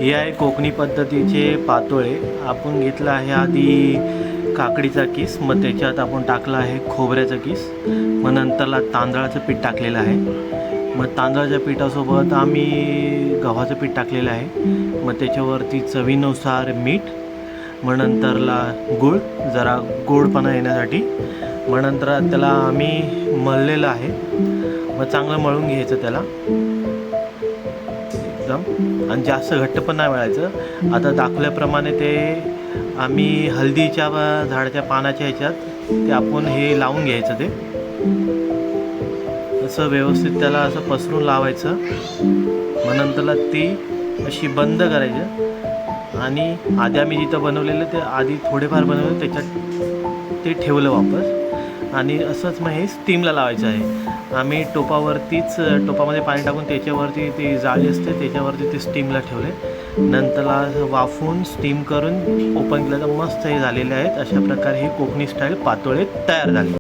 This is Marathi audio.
हे आहे कोकणी पद्धतीचे पातोळे. आपण घेतला आहे आधी काकडीचा किस, मग त्याच्यात आपण टाकला आहे खोबऱ्याचा किस, मग नंतरला तांदळाचं पीठ टाकलेलं आहे. मग तांदळाच्या पिठासोबत आम्ही गव्हाचं पीठ टाकलेलं आहे. मग त्याच्यावरती चवीनुसार मीठ, मग नंतरला गूळ, जरा गोडपणा येण्यासाठी. मग नंतर त्याला आम्ही मळलेलं आहे. मग चांगलं मळून घ्यायचं त्याला एकदम, आणि जास्त घट्ट पण नाही मिळायचं. आता दाखवल्याप्रमाणे ते आम्ही हळदीच्या झाडाच्या पानाच्या ह्याच्यात ते आपण हे लावून घ्यायचं. ते असं व्यवस्थित त्याला असं पसरून लावायचं. मग नंतरला ती अशी बंद करायचं. आणि आधी आम्ही जिथं बनवलेलं ते आधी थोडेफार बनवलं, त्याच्यात ते ठेवलं वापस. आणि असंच मग हे स्टीमला लावायचं आहे. आम्ही टोपामध्ये पाणी टाकून त्याच्यावरती ती जाळी असते त्याच्यावरती ते स्टीमला ठेवले. नंतरला वाफवून स्टीम करून ओपन केलं तर मस्त हे झालेले आहेत. अशा प्रकारे हे कोकणी स्टाईल पातोळे तयार झाले.